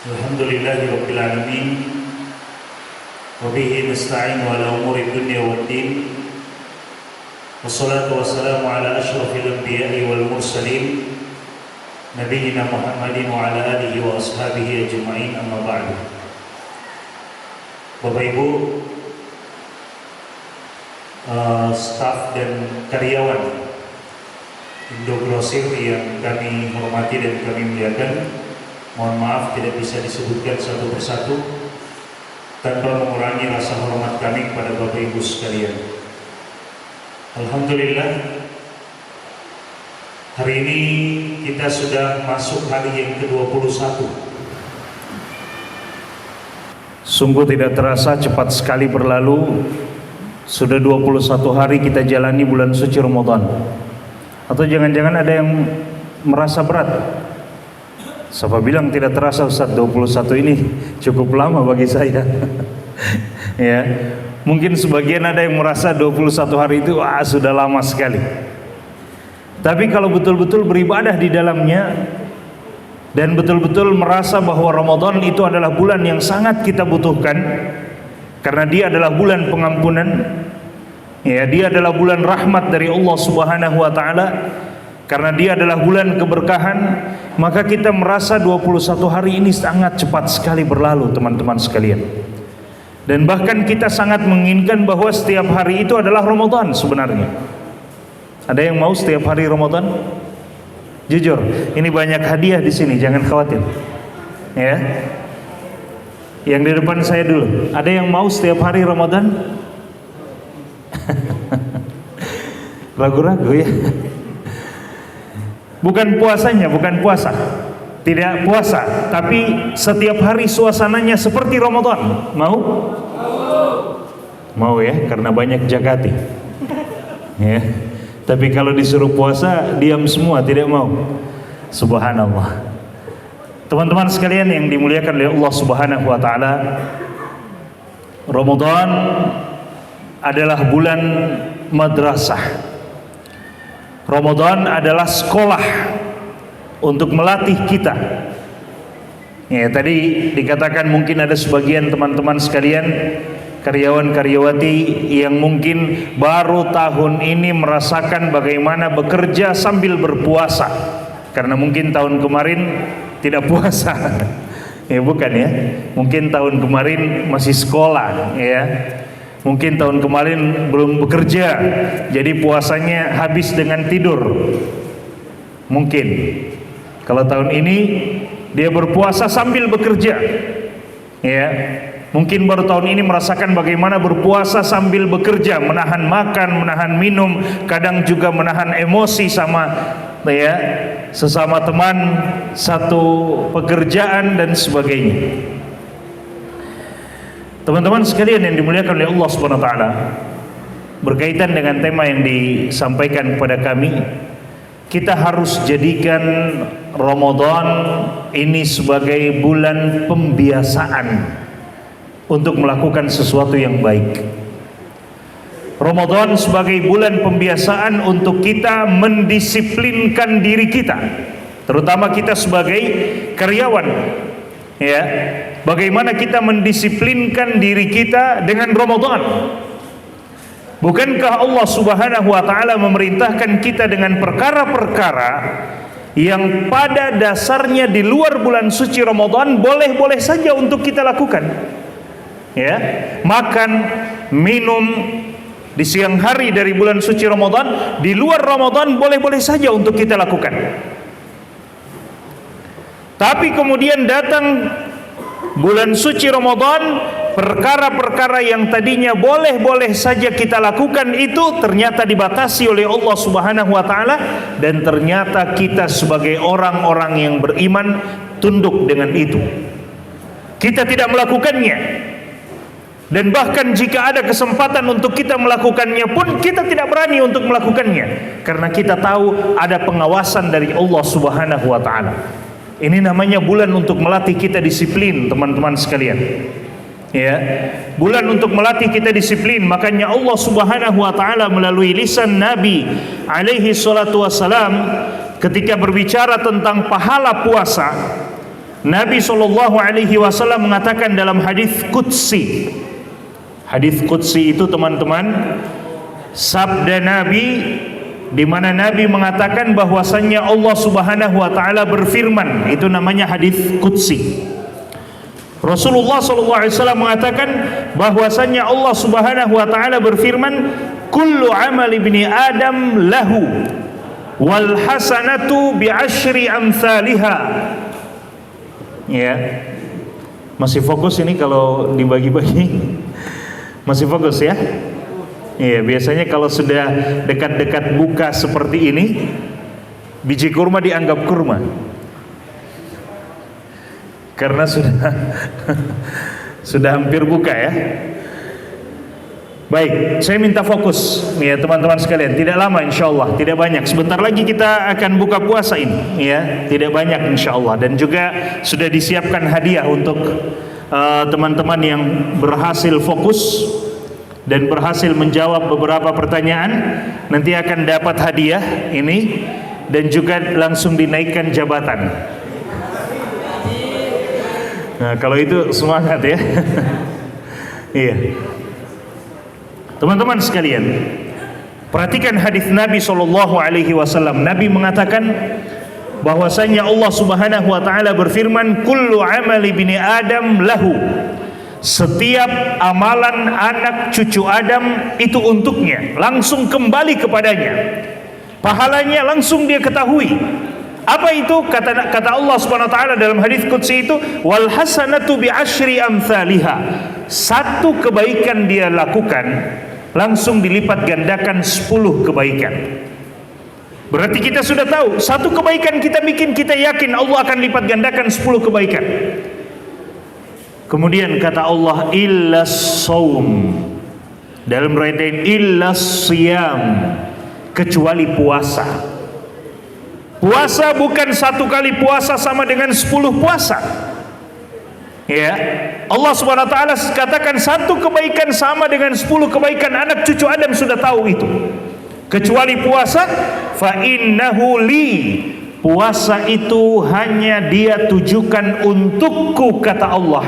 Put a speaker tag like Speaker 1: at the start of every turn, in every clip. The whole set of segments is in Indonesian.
Speaker 1: Alhamdulillahi Rabbil Alamin. Wabihi nasta'in ala umuri dunya waddin. Wassalatu wassalamu ala ashrafil anbiya'i wal mursalin, Nabiyyina Muhammadin wa ala alihi wa ashabihi ajma'in, amma ba'du. Bapak Ibu, staf dan karyawan Indogrosir yang kami hormati dan kami muliakan, mohon maaf tidak bisa disebutkan satu persatu tanpa mengurangi rasa hormat kami kepada Bapak Ibu sekalian. Alhamdulillah, hari ini kita sudah masuk hari yang ke-21. Sungguh tidak terasa, cepat sekali berlalu. Sudah 21 hari kita jalani bulan suci Ramadan. Atau jangan-jangan ada yang merasa berat. Siapa bilang tidak terasa, Ustaz? 21 ini cukup lama bagi saya. Ya, mungkin sebagian ada yang merasa 21 hari itu sudah lama sekali. Tapi kalau betul-betul beribadah di dalamnya dan betul-betul merasa bahwa Ramadan itu adalah bulan yang sangat kita butuhkan, karena dia adalah bulan pengampunan, ya, dia adalah bulan rahmat dari Allah Subhanahu wa taala, karena dia adalah bulan keberkahan, maka kita merasa 21 hari ini sangat cepat sekali berlalu, teman-teman sekalian. Dan bahkan kita sangat menginginkan bahwa setiap hari itu adalah Ramadan sebenarnya. Ada yang mau setiap hari Ramadan? Jujur, ini banyak hadiah di sini, jangan khawatir. Ya. Yang di depan saya dulu, ada yang mau setiap hari Ramadan? Ragu-ragu ya. Bukan puasanya, bukan puasa, tidak puasa, tapi setiap hari suasananya seperti Ramadan. Mau? Mau ya, karena banyak jakati. Ya. Tapi kalau disuruh puasa, diam semua, tidak mau. Subhanallah. Teman-teman sekalian yang dimuliakan oleh Allah Subhanahu wa taala, Ramadan adalah bulan madrasah. Ramadan adalah sekolah untuk melatih kita. Ya, tadi dikatakan mungkin ada sebagian teman-teman sekalian, karyawan-karyawati yang mungkin baru tahun ini merasakan bagaimana bekerja sambil berpuasa, karena mungkin tahun kemarin tidak puasa. Ya bukan ya, mungkin tahun kemarin masih sekolah ya. Mungkin tahun kemarin belum bekerja, jadi puasanya habis dengan tidur. Mungkin kalau tahun ini dia berpuasa sambil bekerja, ya. Mungkin baru tahun ini merasakan bagaimana berpuasa sambil bekerja, menahan makan, menahan minum, kadang juga menahan emosi sama ya sesama teman, satu pekerjaan dan sebagainya. Teman-teman sekalian yang dimuliakan oleh Allah Subhanahu wa taala, berkaitan dengan tema yang disampaikan kepada kami, kita harus jadikan Ramadan ini sebagai bulan pembiasaan untuk melakukan sesuatu yang baik. Ramadan sebagai bulan pembiasaan untuk kita mendisiplinkan diri kita, terutama kita sebagai karyawan, ya. Bagaimana kita mendisiplinkan diri kita dengan Ramadan? Bukankah Allah Subhanahu wa taala memerintahkan kita dengan perkara-perkara yang pada dasarnya di luar bulan suci Ramadan boleh-boleh saja untuk kita lakukan? Ya, makan, minum di siang hari dari bulan suci Ramadan, di luar Ramadan boleh-boleh saja untuk kita lakukan. Tapi kemudian datang bulan suci Ramadan, perkara-perkara yang tadinya boleh-boleh saja kita lakukan itu ternyata dibatasi oleh Allah Subhanahu wa taala, dan ternyata kita sebagai orang-orang yang beriman tunduk dengan itu. Kita tidak melakukannya. Dan bahkan jika ada kesempatan untuk kita melakukannya pun kita tidak berani untuk melakukannya, karena kita tahu ada pengawasan dari Allah Subhanahu wa taala. Ini namanya bulan untuk melatih kita disiplin, teman-teman sekalian. Ya, bulan untuk melatih kita disiplin. Makanya Allah Subhanahu wa taala melalui lisan Nabi alaihi salatu wassalam ketika berbicara tentang pahala puasa, Nabi SAW mengatakan dalam hadis qudsi. Hadis qudsi itu teman-teman sabda Nabi, di mana Nabi mengatakan bahwasannya Allah Subhanahu wa taala berfirman. Itu namanya hadis qudsi. Rasulullah SAW mengatakan bahwasannya Allah Subhanahu wa taala berfirman, kullu amal ibni Adam lahu wal hasanatu bi asyri amsalha. Ya. Masih fokus ini kalau dibagi-bagi? Masih fokus ya? Iya, biasanya kalau sudah dekat-dekat buka seperti ini, biji kurma dianggap kurma. Karena sudah hampir buka ya. Baik, saya minta fokus ya teman-teman sekalian. Tidak lama insyaallah, tidak banyak. Sebentar lagi kita akan buka puasa ini ya. Tidak banyak insyaallah. Dan juga sudah disiapkan hadiah untuk teman-teman yang berhasil fokus dan berhasil menjawab beberapa pertanyaan. Nanti akan dapat hadiah ini dan juga langsung dinaikkan jabatan. Nah, kalau itu semangat ya. Iya. Teman-teman sekalian, perhatikan hadis Nabi SAW. Nabi mengatakan bahwasanya Allah Subhanahu wa taala berfirman, kullu amali bini Adam lahu. Setiap amalan anak cucu Adam itu untuknya, langsung kembali kepadanya. Pahalanya langsung dia ketahui. Apa itu? Kata Allah Subhanahu wa taala dalam hadis qudsi itu, wal hasanatu bi asyri amsalha. Satu kebaikan dia lakukan langsung dilipat gandakan 10 kebaikan. Berarti kita sudah tahu, satu kebaikan kita bikin, kita yakin Allah akan lipat gandakan 10 kebaikan. Kemudian kata Allah, illa shaum. Dalam riwayat lain, illa siyam, kecuali puasa. Puasa bukan satu kali puasa sama dengan 10 puasa. Ya, Allah Subhanahu wa taala katakan satu kebaikan sama dengan 10 kebaikan. Anak cucu Adam sudah tahu itu. Kecuali puasa, fa innahu li. Puasa itu hanya dia tujukan untukku, kata Allah.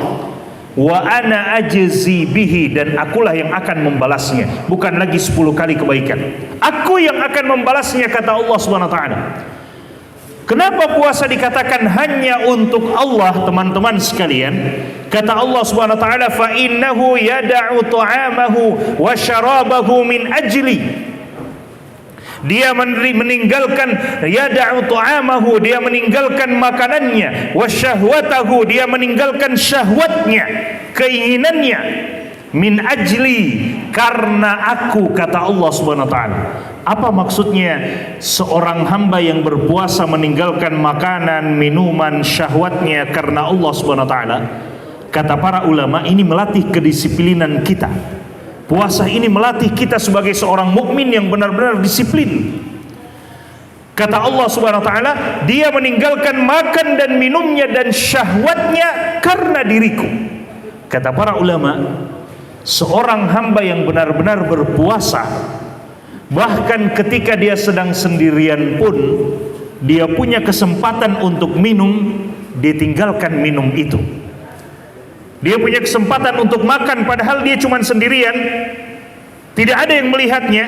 Speaker 1: Wa ana ajzi bihi, dan akulah yang akan membalasnya. Bukan lagi 10 kali kebaikan. Aku yang akan membalasnya, kata Allah Subhanahu wa taala. Kenapa puasa dikatakan hanya untuk Allah, teman-teman sekalian? Kata Allah Subhanahu wa taala, fa innahu yada'u ta'amahu wa syarabahu min ajli. Dia meninggalkan yada'u ta'amahu, dia meninggalkan makanannya, wa syahwatahu, dia meninggalkan syahwatnya, keinginannya, min ajli, karena aku, kata Allah Subhanahu wa taala. Apa maksudnya seorang hamba yang berpuasa meninggalkan makanan, minuman, syahwatnya karena Allah Subhanahu wa taala? Kata para ulama, ini melatih kedisiplinan kita. Puasa ini melatih kita sebagai seorang mukmin yang benar-benar disiplin. Kata Allah Subhanahu wa taala, dia meninggalkan makan dan minumnya dan syahwatnya karena diriku. Kata para ulama, seorang hamba yang benar-benar berpuasa, bahkan ketika dia sedang sendirian pun, dia punya kesempatan untuk minum, dia tinggalkan minum itu. Dia punya kesempatan untuk makan padahal dia cuma sendirian, tidak ada yang melihatnya.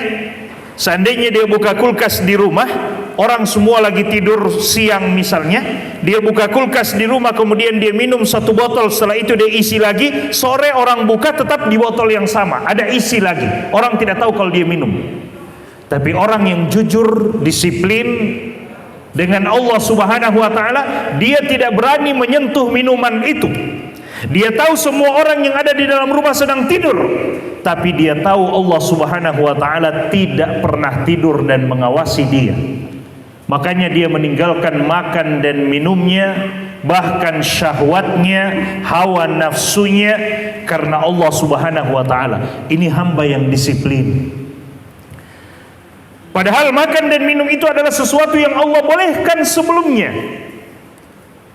Speaker 1: Seandainya dia buka kulkas di rumah, orang semua lagi tidur siang misalnya, dia buka kulkas di rumah, kemudian dia minum 1 botol, setelah itu dia isi lagi, sore orang buka tetap di botol yang sama, ada isi lagi, orang tidak tahu kalau dia minum. Tapi orang yang jujur, disiplin dengan Allah Subhanahu wa taala, dia tidak berani menyentuh minuman itu. Dia tahu semua orang yang ada di dalam rumah sedang tidur, tapi dia tahu Allah Subhanahu wa taala tidak pernah tidur dan mengawasi dia. Makanya dia meninggalkan makan dan minumnya, bahkan syahwatnya, hawa nafsunya, karena Allah Subhanahu wa taala. Ini hamba yang disiplin. Padahal makan dan minum itu adalah sesuatu yang Allah bolehkan sebelumnya.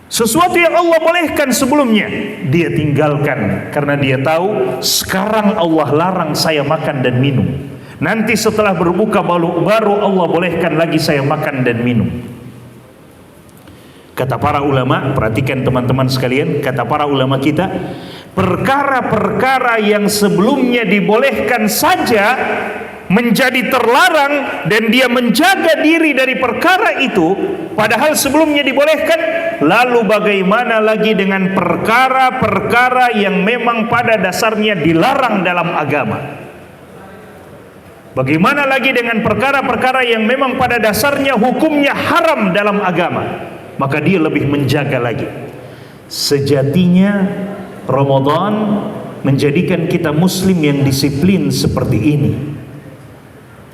Speaker 1: Sesuatu yang Allah bolehkan sebelumnya, dia tinggalkan karena dia tahu sekarang Allah larang saya makan dan minum. Nanti setelah berbuka baru Allah bolehkan lagi saya makan dan minum. Kata para ulama, perhatikan teman-teman sekalian, kata para ulama kita, perkara-perkara yang sebelumnya dibolehkan saja menjadi terlarang dan dia menjaga diri dari perkara itu padahal sebelumnya dibolehkan, lalu bagaimana lagi dengan perkara-perkara yang memang pada dasarnya dilarang dalam agama? Bagaimana lagi dengan perkara-perkara yang memang pada dasarnya hukumnya haram dalam agama? Maka dia lebih menjaga lagi. Sejatinya Ramadan menjadikan kita muslim yang disiplin seperti ini.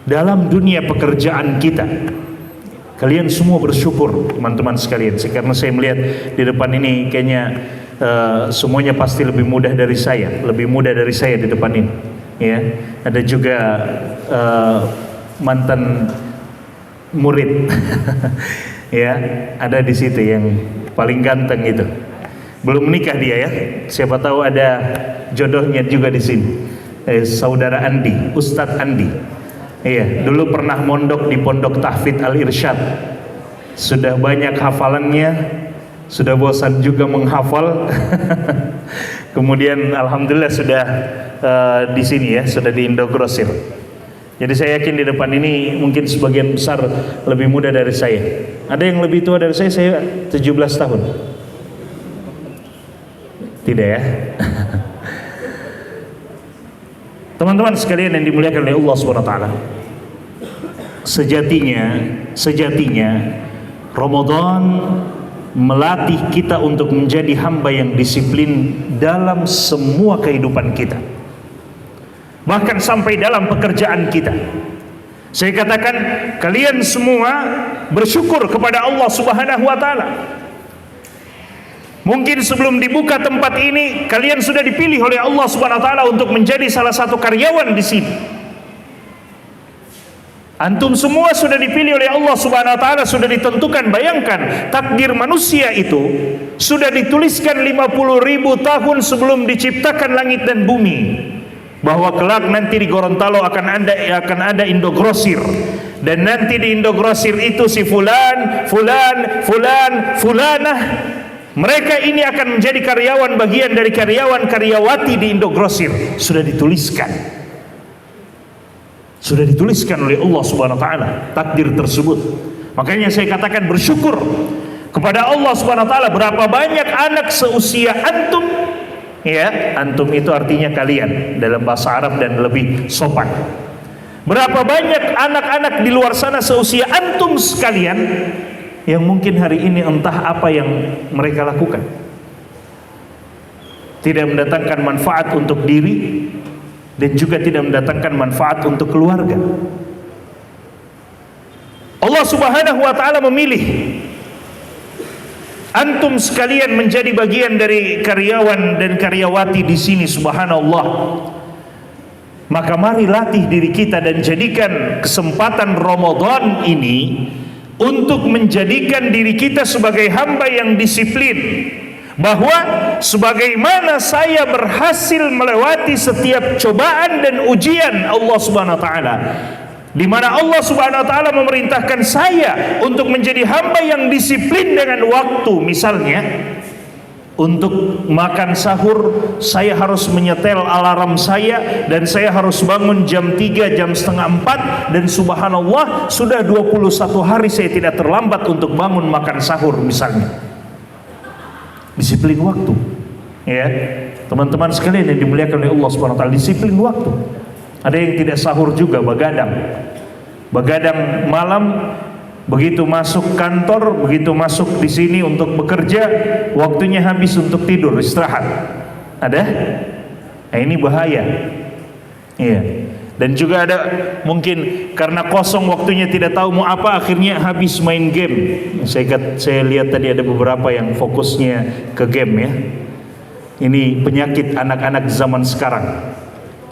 Speaker 1: Dalam dunia pekerjaan kita, kalian semua bersyukur teman-teman sekalian, karena saya melihat di depan ini kayaknya semuanya pasti lebih mudah dari saya, di depan ini. Ya, ada juga mantan murid, ya, ada di situ yang paling ganteng itu. Belum menikah dia ya, siapa tahu ada jodohnya juga di sini. Saudara Andi, Ustadz Andi. Iya, dulu pernah mondok di Pondok Tahfidz Al-Irsyad. Sudah banyak hafalannya, sudah bosan juga menghafal. Kemudian alhamdulillah sudah di sini ya, sudah di Indogrosir. Jadi saya yakin di depan ini mungkin sebagian besar lebih muda dari saya. Ada yang lebih tua dari saya 17 tahun. Tidak ya? Teman-teman sekalian yang dimuliakan oleh Allah Subhanahu wa taala. Sejatinya Ramadan melatih kita untuk menjadi hamba yang disiplin dalam semua kehidupan kita. Bahkan sampai dalam pekerjaan kita. Saya katakan, kalian semua bersyukur kepada Allah Subhanahu wa taala. Mungkin sebelum dibuka tempat ini, kalian sudah dipilih oleh Allah Subhanahu wa taala untuk menjadi salah satu karyawan di sini. Antum semua sudah dipilih oleh Allah Subhanahu wa taala, sudah ditentukan. Bayangkan, takdir manusia itu sudah dituliskan 50.000 tahun sebelum diciptakan langit dan bumi. Bahwa kelak nanti di Gorontalo akan ada Indogrosir, dan nanti di Indogrosir itu si fulanah, mereka ini akan menjadi karyawan, bagian dari karyawan-karyawati di Indogrosir. Sudah dituliskan oleh Allah Subhanahu wa taala takdir tersebut. Makanya saya katakan bersyukur kepada Allah Subhanahu wa taala. Berapa banyak anak seusia antum, ya, antum itu artinya kalian dalam bahasa Arab dan lebih sopan. Berapa banyak anak-anak di luar sana seusia antum sekalian yang mungkin hari ini entah apa yang mereka lakukan, tidak mendatangkan manfaat untuk diri dan juga tidak mendatangkan manfaat untuk keluarga. Allah Subhanahu wa taala memilih antum sekalian menjadi bagian dari karyawan dan karyawati di sini, subhanallah. Maka mari latih diri kita dan jadikan kesempatan Ramadan ini untuk menjadikan diri kita sebagai hamba yang disiplin. Bahwa sebagaimana saya berhasil melewati setiap cobaan dan ujian Allah Subhanahu wa taala, di mana Allah Subhanahu wa taala memerintahkan saya untuk menjadi hamba yang disiplin dengan waktu. Misalnya untuk makan sahur saya harus menyetel alarm saya dan saya harus bangun jam 3, jam setengah 4, dan subhanallah sudah 21 hari saya tidak terlambat untuk bangun makan sahur misalnya. Disiplin waktu, ya teman-teman sekalian yang dimuliakan oleh Allah Subhanahu wa taala, disiplin waktu. Ada yang tidak sahur juga, begadang malam, begitu masuk kantor, begitu masuk di sini untuk bekerja, waktunya habis untuk tidur, istirahat. Ada? Nah, ini bahaya. Iya. Dan juga ada mungkin karena kosong waktunya, tidak tahu mau apa, akhirnya habis main game. Saya lihat tadi ada beberapa yang fokusnya ke game ya. Ini penyakit anak-anak zaman sekarang.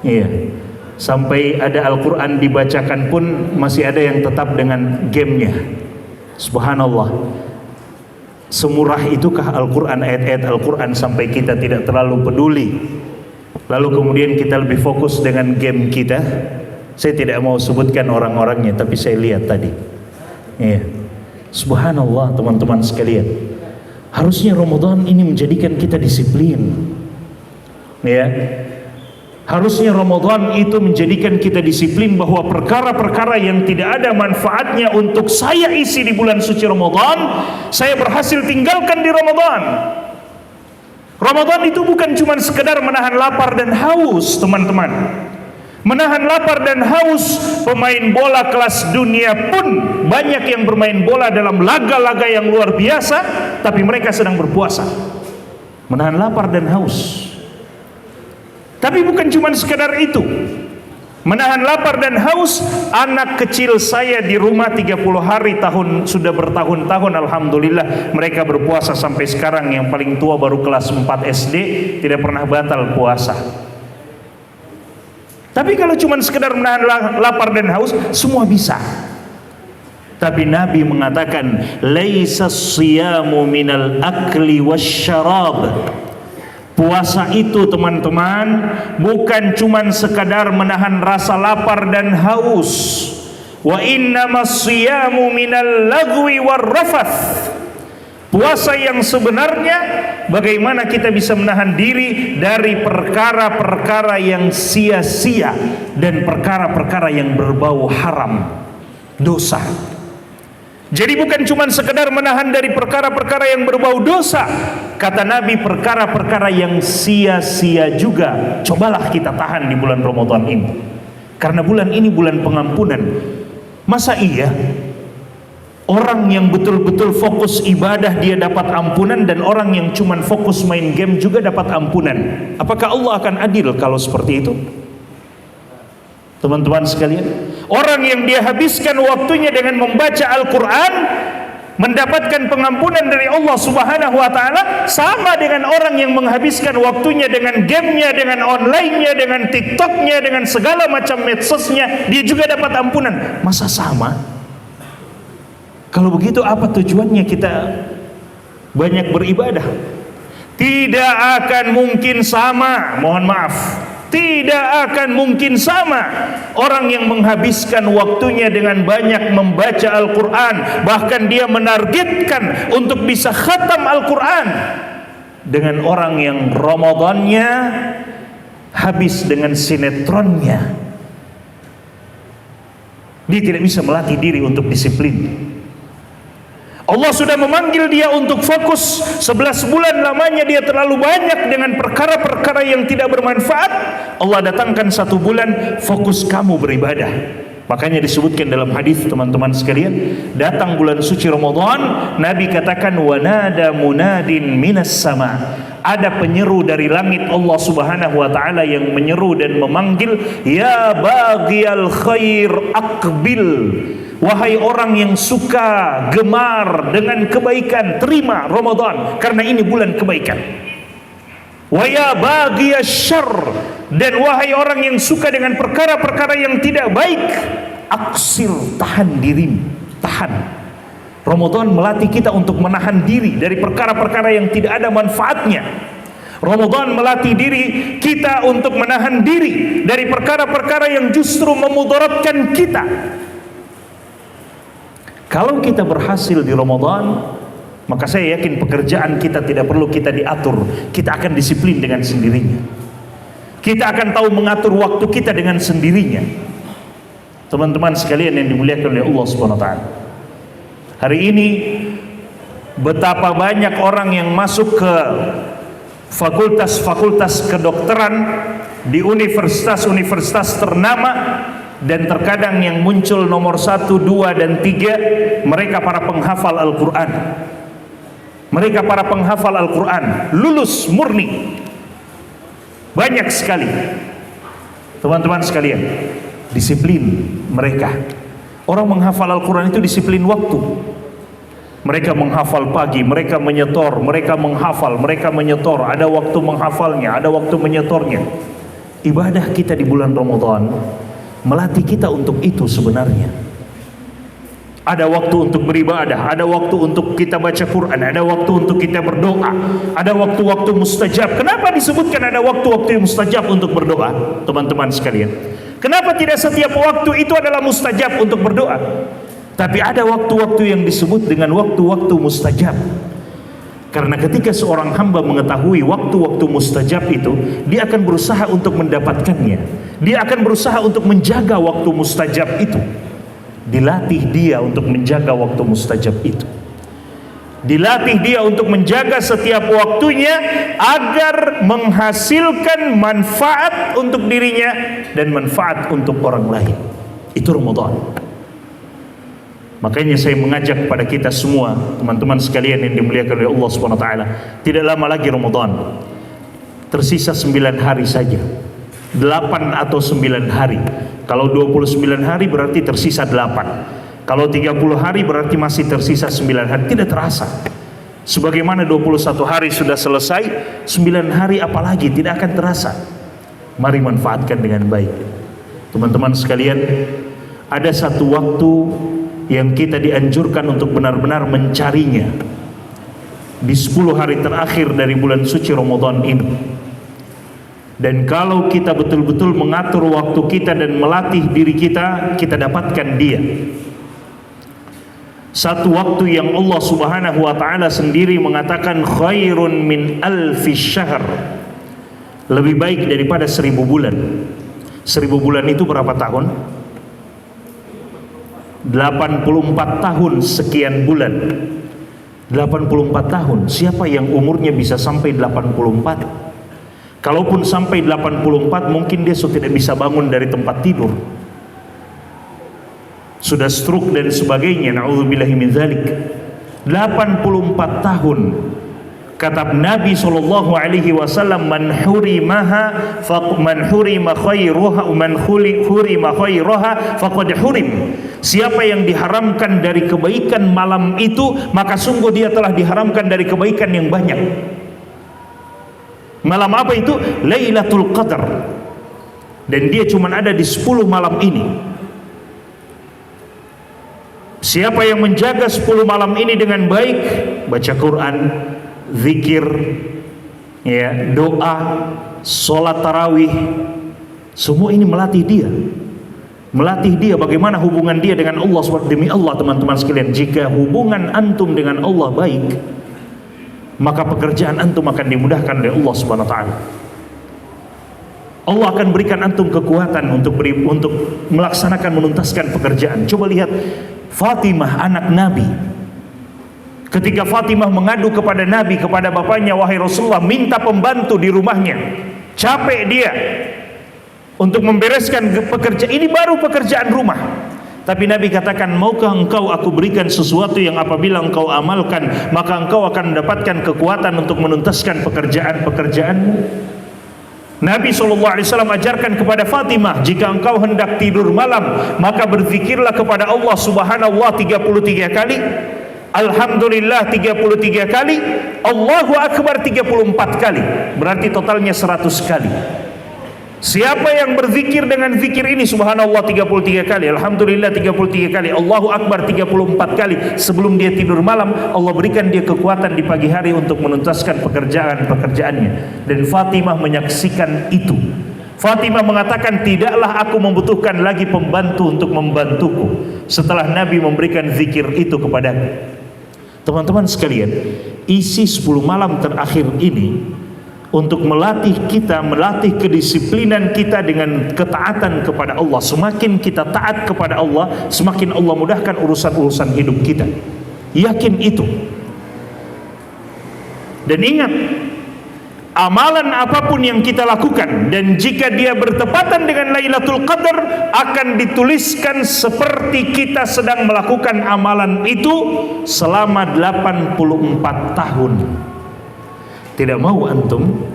Speaker 1: Iya. Sampai ada Al-Quran dibacakan pun masih ada yang tetap dengan gamenya. Subhanallah. Semurah itukah Al-Quran, ayat-ayat Al-Quran sampai kita tidak terlalu peduli, lalu kemudian kita lebih fokus dengan game kita. Saya tidak mau sebutkan orang-orangnya, tapi saya lihat tadi. Iya. Subhanallah teman-teman sekalian. Harusnya Ramadan ini menjadikan kita disiplin, ya. Harusnya Ramadan itu menjadikan kita disiplin bahwa perkara-perkara yang tidak ada manfaatnya untuk saya isi di bulan suci Ramadan, saya berhasil tinggalkan di Ramadan. Ramadan itu bukan cuma sekedar menahan lapar dan haus, teman-teman. Menahan lapar dan haus. Pemain bola kelas dunia pun banyak yang bermain bola dalam laga-laga yang luar biasa, tapi mereka sedang berpuasa. Menahan lapar dan haus. Tapi bukan cuma sekedar itu. Menahan lapar dan haus. Anak kecil saya di rumah 30 hari sudah bertahun-tahun, alhamdulillah mereka berpuasa sampai sekarang. Yang paling tua baru kelas 4 SD, tidak pernah batal puasa. Tapi kalau cuma sekedar menahan lapar dan haus, semua bisa. Tapi Nabi mengatakan, laisa siyamu minal akli wasyarab. Puasa itu, teman-teman, bukan cuman sekadar menahan rasa lapar dan haus. Wa innamas siyamu minal lagwi warrafath. Puasa yang sebenarnya bagaimana kita bisa menahan diri dari perkara-perkara yang sia-sia dan perkara-perkara yang berbau haram, dosa. Jadi bukan cuma sekedar menahan dari perkara-perkara yang berbau dosa. Kata Nabi, perkara-perkara yang sia-sia juga cobalah kita tahan di bulan Ramadan ini. Karena bulan ini bulan pengampunan. Masa iya orang yang betul-betul fokus ibadah dia dapat ampunan, dan orang yang cuma fokus main game juga dapat ampunan? Apakah Allah akan adil kalau seperti itu? Teman-teman sekalian, orang yang dia habiskan waktunya dengan membaca Al-Quran mendapatkan pengampunan dari Allah Subhanahu wa Ta'ala, sama dengan orang yang menghabiskan waktunya dengan gamenya, dengan online-nya, dengan TikTok-nya, dengan segala macam medsosnya, dia juga dapat ampunan. Masa sama? Kalau begitu apa tujuannya kita banyak beribadah? Tidak akan mungkin sama, mohon maaf. Tidak akan mungkin sama orang yang menghabiskan waktunya dengan banyak membaca Al-Quran, bahkan dia menargetkan untuk bisa khatam Al-Quran, dengan orang yang Ramadannya habis dengan sinetronnya. Dia tidak bisa melatih diri untuk disiplin. Allah sudah memanggil dia untuk fokus. 11 bulan lamanya dia terlalu banyak dengan perkara-perkara yang tidak bermanfaat. Allah datangkan 1 bulan, fokus kamu beribadah. Makanya disebutkan dalam hadis, teman-teman sekalian, datang bulan suci Ramadan, Nabi katakan, wanada munadin minas sama. Ada penyeru dari langit Allah Subhanahu wa Ta'ala yang menyeru dan memanggil, ya baghiyal khair aqbil. Wahai orang yang suka, gemar dengan kebaikan, terima Ramadan, karena ini bulan kebaikan. Wa ya baghiyasy syarr, dan wahai orang yang suka dengan perkara-perkara yang tidak baik, aksir, tahan dirimu, tahan. Ramadan melatih kita untuk menahan diri dari perkara-perkara yang tidak ada manfaatnya. Ramadan melatih diri kita untuk menahan diri dari perkara-perkara yang justru memudaratkan kita. Kalau kita berhasil di Ramadan, maka saya yakin pekerjaan kita tidak perlu kita diatur. Kita akan disiplin dengan sendirinya. Kita akan tahu mengatur waktu kita dengan sendirinya. Teman-teman sekalian yang dimuliakan oleh Allah Subhanahu wa Ta'ala, hari ini betapa banyak orang yang masuk ke fakultas-fakultas kedokteran di universitas-universitas ternama, dan terkadang yang muncul nomor 1, 2, dan 3 mereka para penghafal Al-Quran. Mereka para penghafal Al-Quran, lulus murni, banyak sekali. Teman-teman sekalian, disiplin mereka. Orang menghafal Al-Quran itu disiplin waktu. Mereka menghafal pagi, mereka menyetor, mereka menghafal, mereka menyetor. Ada waktu menghafalnya, ada waktu menyetornya. Ibadah kita di bulan Ramadan melatih kita untuk itu sebenarnya. Ada waktu untuk beribadah, ada waktu untuk kita baca Quran, ada waktu untuk kita berdoa, ada waktu-waktu mustajab. Kenapa disebutkan ada waktu-waktu yang mustajab untuk berdoa, teman-teman sekalian? Kenapa tidak setiap waktu itu adalah mustajab untuk berdoa? Tapi ada waktu-waktu yang disebut dengan waktu-waktu mustajab. Karena ketika seorang hamba mengetahui waktu-waktu mustajab itu, dia akan berusaha untuk mendapatkannya. Dia akan berusaha untuk menjaga waktu mustajab itu. Dilatih dia untuk menjaga waktu mustajab itu. Dilatih dia untuk menjaga setiap waktunya agar menghasilkan manfaat untuk dirinya dan manfaat untuk orang lain. Itu Ramadan. Makanya saya mengajak pada kita semua, teman-teman sekalian yang dimuliakan oleh Allah Subhanahu wa taala, tidak lama lagi Ramadan. Tersisa 9 hari saja. 8 atau 9 hari. Kalau 29 hari berarti tersisa 8. Kalau 30 hari berarti masih tersisa 9 hari. Tidak terasa. Sebagaimana 21 hari sudah selesai, 9 hari apalagi tidak akan terasa. Mari manfaatkan dengan baik. Teman-teman sekalian, ada satu waktu yang kita dianjurkan untuk benar-benar mencarinya di 10 hari terakhir dari bulan suci Ramadan ini. Dan kalau kita betul-betul mengatur waktu kita dan melatih diri kita, kita dapatkan dia. Satu waktu yang Allah Subhanahu wa taala sendiri mengatakan khairun min alfi syahr, lebih baik daripada 1000 bulan. 1000 bulan itu berapa tahun? 84 tahun sekian bulan. 84 tahun. Siapa yang umurnya bisa sampai 84? Kalaupun sampai 84, mungkin dia sudah tidak bisa bangun dari tempat tidur. Sudah stroke dan sebagainya. Na'udzubillahi min dzalik. 84 tahun. Kata Nabi SAW, man hurima khairuha man hurima khairaha faqad hurim. Siapa yang diharamkan dari kebaikan malam itu, maka sungguh dia telah diharamkan dari kebaikan yang banyak. Malam apa itu? Lailatul Qadar. Dan dia cuma ada di 10 malam ini. Siapa yang menjaga 10 malam ini dengan baik, baca Quran, zikir, ya, doa, sholat tarawih, semua ini melatih dia. Melatih dia bagaimana hubungan dia dengan Allah. Demi Allah teman-teman sekalian, jika hubungan antum dengan Allah baik, maka pekerjaan antum akan dimudahkan oleh Allah Subhanahu wa taala. Allah akan berikan antum kekuatan untuk melaksanakan, menuntaskan pekerjaan. Coba lihat Fatimah, anak Nabi. Ketika Fatimah mengadu kepada Nabi, kepada bapaknya, wahai Rasulullah, minta pembantu di rumahnya. Capek dia untuk membereskan pekerjaan. Ini baru pekerjaan rumah. Tapi Nabi katakan, maukah engkau aku berikan sesuatu yang apabila engkau amalkan, maka engkau akan mendapatkan kekuatan untuk menuntaskan pekerjaan-pekerjaanmu. Nabi SAW ajarkan kepada Fatimah, jika engkau hendak tidur malam, maka berzikirlah kepada Allah Subhanahu wa 33 kali, Alhamdulillah 33 kali, Allahu Akbar 34 kali. Berarti totalnya 100 kali. Siapa yang berzikir dengan zikir ini, Subhanallah 33 kali, Alhamdulillah 33 kali, Allahu Akbar 34 kali, sebelum dia tidur malam, Allah berikan dia kekuatan di pagi hari untuk menuntaskan pekerjaannya. Dan Fatimah menyaksikan itu. Fatimah mengatakan, tidaklah aku membutuhkan lagi pembantu untuk membantuku setelah Nabi memberikan zikir itu kepadaku. Teman-teman sekalian, isi 10 malam terakhir ini untuk melatih kita, melatih kedisiplinan kita dengan ketaatan kepada Allah. Semakin kita taat kepada Allah, semakin Allah mudahkan urusan-urusan hidup kita. Yakin itu. Dan ingat, amalan apapun yang kita lakukan, dan jika dia bertepatan dengan Lailatul Qadar, akan dituliskan seperti kita sedang melakukan amalan itu selama 84 tahun. Tidak mau antum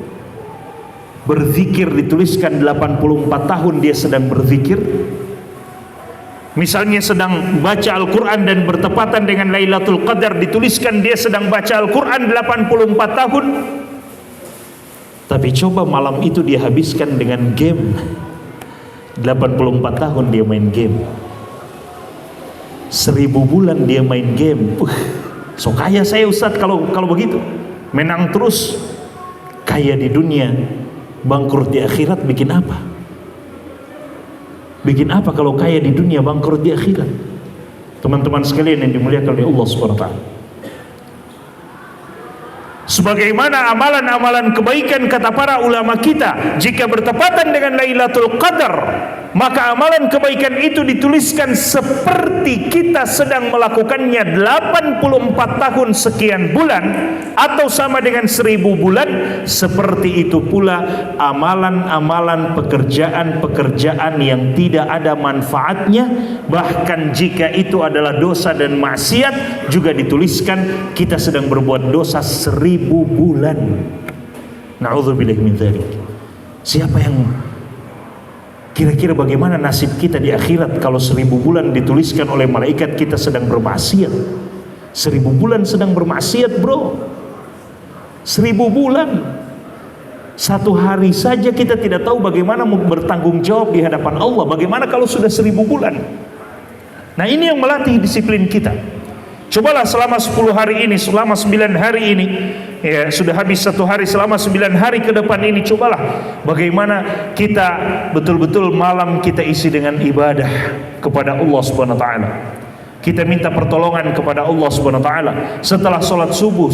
Speaker 1: berzikir dituliskan 84 tahun dia sedang berzikir? Misalnya sedang baca Al-Quran dan bertepatan dengan Lailatul Qadar, dituliskan dia sedang baca Al-Quran 84 tahun. Tapi coba malam itu dia habiskan dengan game. 84 tahun dia main game. 1000 bulan dia main game. So kaya saya Ustaz kalau begitu. Menang terus, kaya di dunia, bangkrut di akhirat, bikin apa? Bikin apa kalau kaya di dunia, bangkrut di akhirat? Teman-teman sekalian yang dimuliakan oleh Allah Subhanahu wa taala. Sebagaimana amalan-amalan kebaikan kata para ulama kita, jika bertepatan dengan Lailatul Qadar, maka amalan kebaikan itu dituliskan seperti kita sedang melakukannya 84 tahun sekian bulan, atau sama dengan 1000 bulan. Seperti itu pula amalan-amalan pekerjaan-pekerjaan yang tidak ada manfaatnya, bahkan jika itu adalah dosa dan maksiat, juga dituliskan kita sedang berbuat dosa 1000 bulan. Na'udzubillahi min dzalik. Siapa yang kira-kira bagaimana nasib kita di akhirat kalau 1000 bulan dituliskan oleh malaikat kita sedang bermaksiat? 1000 bulan sedang bermaksiat, bro. 1000 bulan. Satu hari saja kita tidak tahu bagaimana bertanggung jawab di hadapan Allah. Bagaimana kalau sudah 1000 bulan? Nah, ini yang melatih disiplin kita. Cobalah selama 10 hari ini, selama 9 hari ini, ya sudah habis 1 hari, selama 9 hari ke depan ini, cobalah bagaimana kita betul-betul malam kita isi dengan ibadah kepada Allah Subhanahu wa taala. Kita minta pertolongan kepada Allah Subhanahu wa taala. Setelah salat subuh,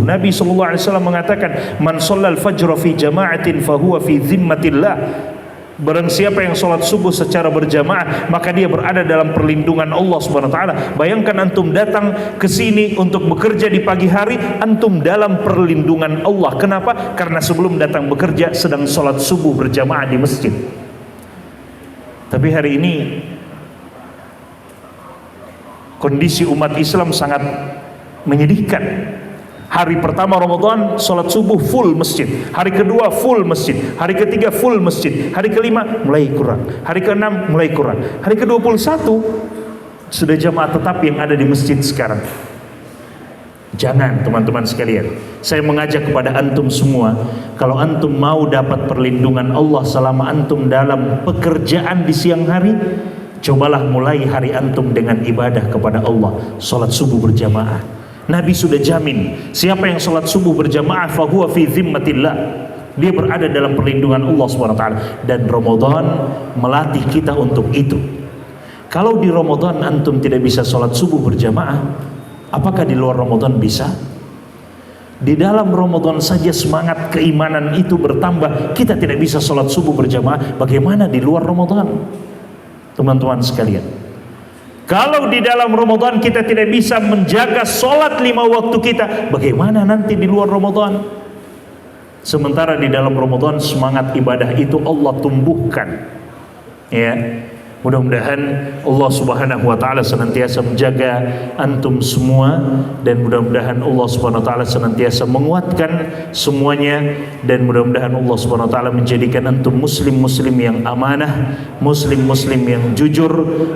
Speaker 1: Nabi sallallahu alaihi wasallam mengatakan, "Man shallal fajr fi jama'atin fa huwa fi dhimmatillah." Barang siapa yang sholat subuh secara berjamaah, maka dia berada dalam perlindungan Allah Subhanahu wa taala. Bayangkan antum datang ke sini untuk bekerja di pagi hari, antum dalam perlindungan Allah. Kenapa? Karena sebelum datang bekerja sedang sholat subuh berjamaah di masjid. Tapi hari ini kondisi umat Islam sangat menyedihkan. Hari pertama Ramadan sholat subuh full masjid, hari kedua full masjid, hari ketiga full masjid, hari kelima mulai kurang, hari keenam mulai kurang, hari ke-21 sudah jamaah tetap yang ada di masjid sekarang. Jangan, teman-teman sekalian, saya mengajak kepada antum semua, kalau antum mau dapat perlindungan Allah selama antum dalam pekerjaan di siang hari, cobalah mulai hari antum dengan ibadah kepada Allah, sholat subuh berjamaah. Nabi sudah jamin, siapa yang sholat subuh berjamaah fahuwa fi dhimmatillah, dia berada dalam perlindungan Allah SWT. Dan Ramadan melatih kita untuk itu. Kalau di Ramadan antum tidak bisa sholat subuh berjamaah, apakah di luar Ramadan bisa? Di dalam Ramadan saja semangat keimanan itu bertambah, kita tidak bisa sholat subuh berjamaah, bagaimana di luar Ramadan? Teman-teman sekalian, kalau di dalam Ramadan kita tidak bisa menjaga sholat 5 waktu kita, bagaimana nanti di luar Ramadan? Sementara di dalam Ramadan semangat ibadah itu Allah tumbuhkan. Ya, mudah-mudahan Allah Subhanahu wa taala senantiasa menjaga antum semua, dan mudah-mudahan Allah Subhanahu wa taala senantiasa menguatkan semuanya, dan mudah-mudahan Allah Subhanahu wa taala menjadikan antum muslim-muslim yang amanah, muslim-muslim yang jujur,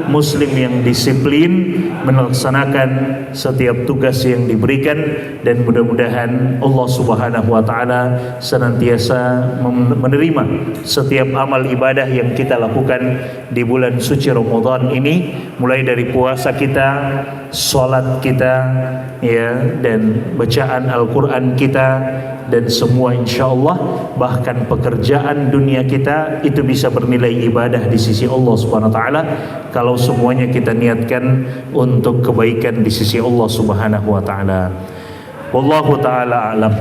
Speaker 1: muslim yang disiplin melaksanakan setiap tugas yang diberikan, dan mudah-mudahan Allah Subhanahu wa taala senantiasa menerima setiap amal ibadah yang kita lakukan di bulan suci Ramadan ini, mulai dari puasa kita, salat kita, ya, dan bacaan Al-Quran kita, dan semua insyaallah, bahkan pekerjaan dunia kita itu bisa bernilai ibadah di sisi Allah Subhanahu wa taala kalau semuanya kita niatkan untuk kebaikan di sisi Allah Subhanahu wa taala. Wallahu taala a'lam.